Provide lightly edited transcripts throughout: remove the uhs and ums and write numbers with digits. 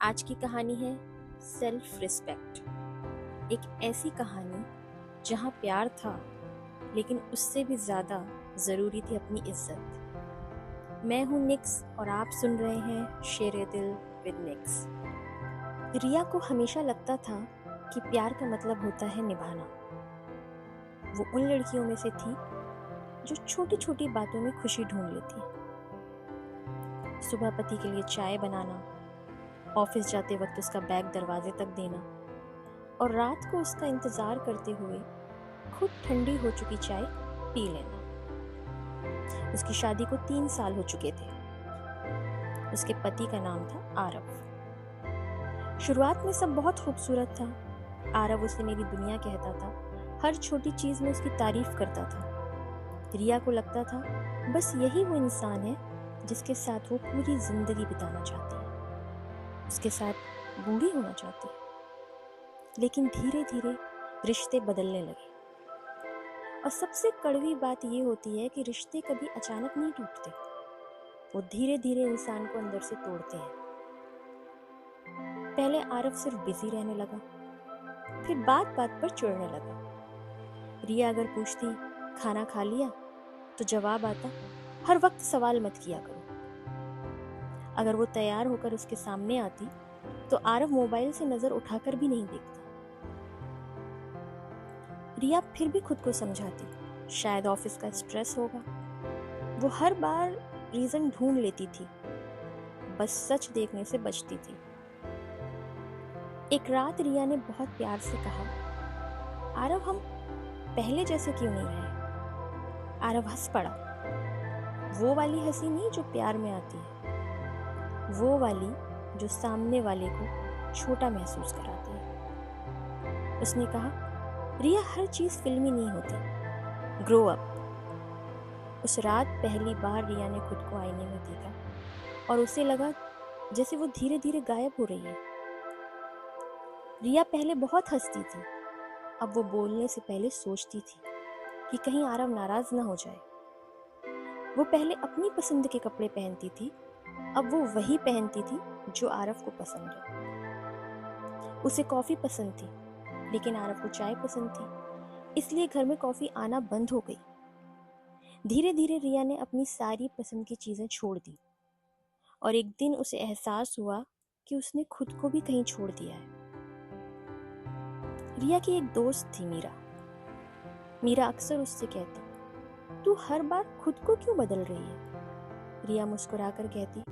आज की कहानी है सेल्फ रिस्पेक्ट। एक ऐसी कहानी जहाँ प्यार था लेकिन उससे भी ज़्यादा ज़रूरी थी अपनी इज्जत। मैं हूँ निक्स और आप सुन रहे हैं शेरे दिल विद निक्स। रिया को हमेशा लगता था कि प्यार का मतलब होता है निभाना। वो उन लड़कियों में से थी जो छोटी छोटी बातों में खुशी ढूंढ लेती। सुबह पति के लिए चाय बनाना, ऑफिस जाते वक्त उसका बैग दरवाजे तक देना और रात को उसका इंतजार करते हुए खुद ठंडी हो चुकी चाय पी लेना। उसकी शादी को 3 साल हो चुके थे। उसके पति का नाम था आरव। शुरुआत में सब बहुत खूबसूरत था। आरव उसे मेरी दुनिया कहता था, हर छोटी चीज में उसकी तारीफ करता था। रिया को लगता था बस यही वो इंसान है जिसके साथ वो पूरी जिंदगी बिताना चाहती है, उसके साथ बूढ़ी होना चाहती है। लेकिन धीरे धीरे रिश्ते बदलने लगे और सबसे कड़वी बात ये होती है कि रिश्ते कभी अचानक नहीं टूटते, वो धीरे धीरे इंसान को अंदर से तोड़ते हैं। पहले आरव सिर्फ बिजी रहने लगा, फिर बात बात पर चिढ़ने लगा। रिया अगर पूछती खाना खा लिया तो जवाब आता, हर वक्त सवाल मत किया करो। अगर वो तैयार होकर उसके सामने आती तो आरव मोबाइल से नजर उठाकर भी नहीं देखता। रिया फिर भी खुद को समझाती, शायद ऑफिस का स्ट्रेस होगा। वो हर बार रीजन ढूंढ लेती थी, बस सच देखने से बचती थी। एक रात रिया ने बहुत प्यार से कहा, आरव हम पहले जैसे क्यों नहीं रहे? आरव हंस पड़ा। वो वाली हंसी नहीं जो प्यार में आती है, वो वाली जो सामने वाले को छोटा महसूस कराती है। उसने कहा, रिया हर चीज फिल्मी नहीं होती, ग्रो अप। उस रात पहली बार रिया ने खुद को आईने में देखा और उसे लगा जैसे वो धीरे धीरे गायब हो रही है। रिया पहले बहुत हंसती थी, अब वो बोलने से पहले सोचती थी कि कहीं आरव नाराज ना हो जाए। वो पहले अपनी पसंद के कपड़े पहनती थी, अब वो वही पहनती थी जो आरव को पसंद है। उसे कॉफी पसंद थी लेकिन आरव को चाय पसंद थी, इसलिए घर में कॉफी आना बंद हो गई। धीरे धीरे रिया ने अपनी सारी पसंद की चीजें छोड़ दी और एक दिन उसे एहसास हुआ कि उसने खुद को भी कहीं छोड़ दिया है। रिया की एक दोस्त थी मीरा। मीरा अक्सर उससे कहती, तू हर बार खुद को क्यों बदल रही है? रिया मुस्कुराकर कहती,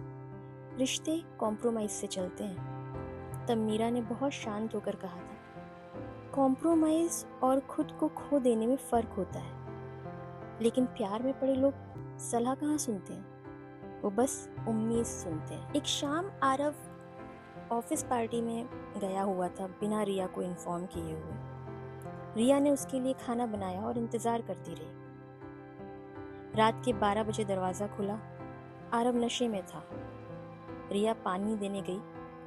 रिश्ते कॉम्प्रोमाइज से चलते हैं। तब मीरा ने बहुत शांत होकर कहा था, कॉम्प्रोमाइज और खुद को खो देने में फर्क होता है, लेकिन प्यार में पड़े लोग सलाह कहाँ सुनते हैं, वो बस उम्मीद सुनते हैं। एक शाम आरव ऑफिस पार्टी में गया हुआ था बिना रिया को इन्फॉर्म किए हुए। रिया ने उसके लिए खाना बनाया और इंतजार करती रही। रात के 12 बजे दरवाजा खुला। आरव नशे में था। रिया पानी देने गई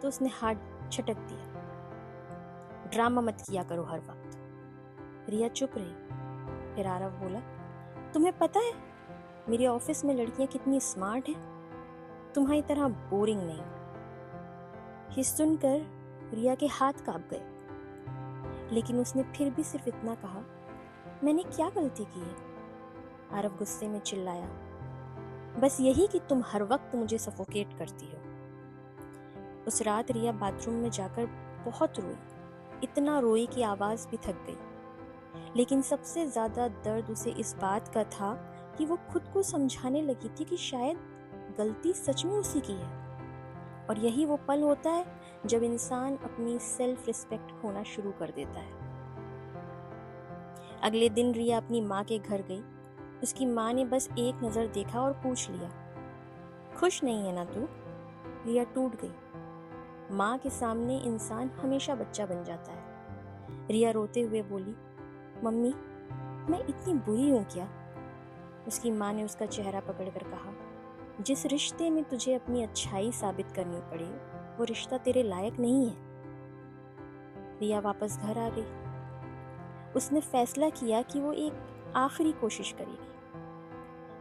तो उसने हाथ झटक दिया, ड्रामा मत किया करो हर वक्त। रिया चुप रही। फिर आरव बोला, तुम्हें पता है मेरे ऑफिस में लड़कियां कितनी स्मार्ट हैं, तुम्हारी तरह बोरिंग नहीं। ये सुनकर रिया के हाथ कांप गए, लेकिन उसने फिर भी सिर्फ इतना कहा, मैंने क्या गलती की है? आरव गुस्से में चिल्लाया, बस यही कि तुम हर वक्त मुझे सफोकेट करती हो। उस रात रिया बाथरूम में जाकर बहुत रोई, इतना रोई कि आवाज भी थक गई। लेकिन सबसे ज्यादा दर्द उसे इस बात का था कि वो खुद को समझाने लगी थी कि शायद गलती सच में उसी की है। और यही वो पल होता है जब इंसान अपनी सेल्फ रिस्पेक्ट खोना शुरू कर देता है। अगले दिन रिया अपनी माँ के घर गई। उसकी माँ ने बस एक नजर देखा और पूछ लिया, खुश नहीं है ना तू? रिया टूट गई। माँ के सामने इंसान हमेशा बच्चा बन जाता है। रिया रोते हुए बोली, मम्मी मैं इतनी बुरी हूँ क्या? उसकी माँ ने उसका चेहरा पकड़कर कहा, जिस रिश्ते में तुझे अपनी अच्छाई साबित करनी पड़े वो रिश्ता तेरे लायक नहीं है। रिया वापस घर आ गई। उसने फैसला किया कि वो एक आखिरी कोशिश करेगी।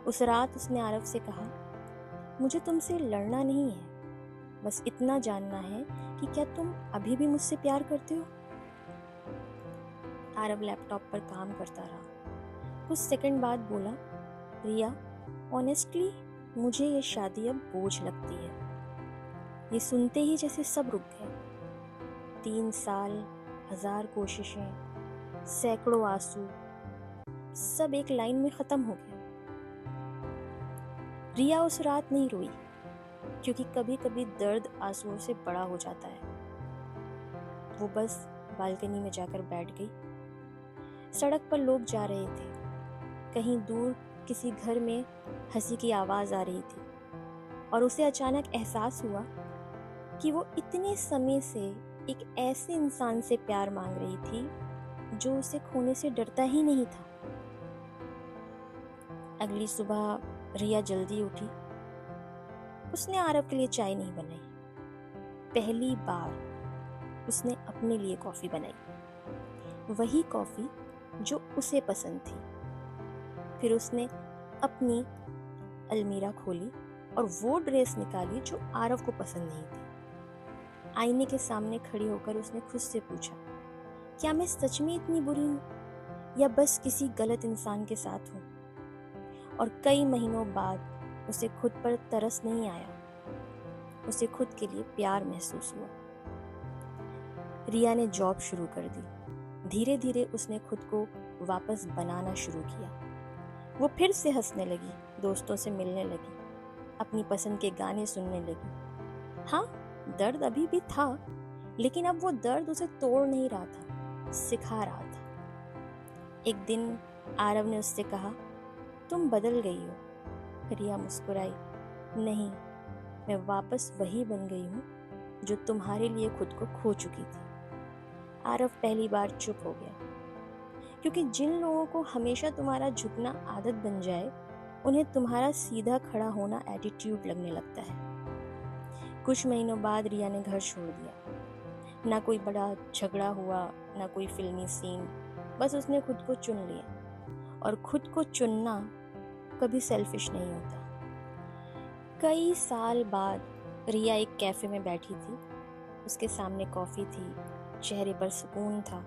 उस रात उसने आरव से कहा, मुझे तुमसे लड़ना नहीं है, बस इतना जानना है कि क्या तुम अभी भी मुझसे प्यार करते हो? आरव लैपटॉप पर काम करता रहा। कुछ सेकंड बाद बोला, रिया, ऑनेस्टली मुझे ये शादी अब बोझ लगती है। ये सुनते ही जैसे सब रुक गए। 3 साल, 1000 कोशिशें, सैकड़ों आंसू, सब एक लाइन में खत्म हो गया। रिया उस रात नहीं रोई, क्योंकि कभी कभी दर्द आंसुओं से बड़ा हो जाता है। वो बस बालकनी में जाकर बैठ गई। सड़क पर लोग जा रहे थे। कहीं दूर किसी घर में हंसी की आवाज आ रही थी और उसे अचानक एहसास हुआ कि वो इतने समय से एक ऐसे इंसान से प्यार मांग रही थी जो उसे खोने से डरता ही नहीं था। अगली सुबह रिया जल्दी उठी। उसने आरव के लिए चाय नहीं बनाई। पहली बार उसने अपने लिए कॉफी बनाई, वही कॉफी जो उसे पसंद थी। फिर उसने अपनी अलमीरा खोली और वो ड्रेस निकाली जो आरव को पसंद नहीं थी। आईने के सामने खड़ी होकर उसने खुद से पूछा, क्या मैं सच में इतनी बुरी हूँ या बस किसी गलत इंसान के साथ हूँ? और कई महीनों बाद उसे खुद पर तरस नहीं आया, उसे खुद के लिए प्यार महसूस हुआ। रिया ने जॉब शुरू कर दी। धीरे धीरे उसने खुद को वापस बनाना शुरू किया। वो फिर से हंसने लगी, दोस्तों से मिलने लगी, अपनी पसंद के गाने सुनने लगी। हाँ, दर्द अभी भी था, लेकिन अब वो दर्द उसे तोड़ नहीं रहा था, सिखा रहा था। एक दिन आरव ने उससे कहा, तुम बदल गई हो। रिया मुस्कुराई, नहीं, मैं वापस वही बन गई हूँ जो तुम्हारे लिए खुद को खो चुकी थी। आरव पहली बार चुप हो गया, क्योंकि जिन लोगों को हमेशा तुम्हारा झुकना आदत बन जाए, उन्हें तुम्हारा सीधा खड़ा होना एटीट्यूड लगने लगता है। कुछ महीनों बाद रिया ने घर छोड़ दिया। ना कोई बड़ा झगड़ा हुआ, ना कोई फिल्मी सीन, बस उसने खुद को चुन लिया। और खुद को चुनना कभी सेल्फिश नहीं होता। कई साल बाद रिया एक कैफे में बैठी थी। उसके सामने कॉफी थी, चेहरे पर सुकून था।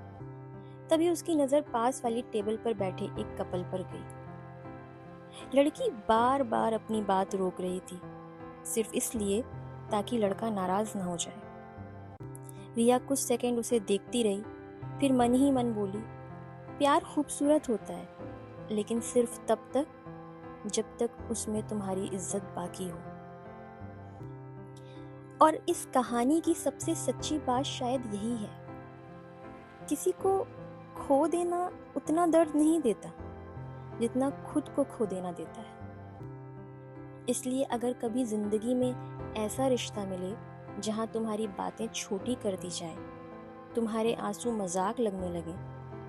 तभी उसकी नजर पास वाली टेबल पर बैठे एक कपल पर गई। लड़की बार बार अपनी बात रोक रही थी, सिर्फ इसलिए ताकि लड़का नाराज न हो जाए। रिया कुछ सेकंड उसे देखती रही, फिर मन ही मन बोली, प्यार खूबसूरत होता है, लेकिन सिर्फ तब तक जब तक उसमें तुम्हारी इज्जत बाकी हो। और इस कहानी की सबसे सच्ची बात शायद यही है, किसी को खो देना उतना दर्द नहीं देता जितना खुद को खो देना देता है। इसलिए अगर कभी जिंदगी में ऐसा रिश्ता मिले जहां तुम्हारी बातें छोटी कर दी जाए, तुम्हारे आंसू मजाक लगने लगे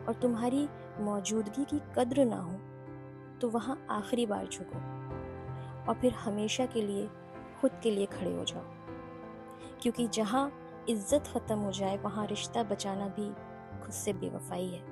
और तुम्हारी मौजूदगी की कद्र ना हो, तो वहां आखिरी बार झुको और फिर हमेशा के लिए खुद के लिए खड़े हो जाओ। क्योंकि जहां इज्जत खत्म हो जाए, वहां रिश्ता बचाना भी खुद से बेवफाई है।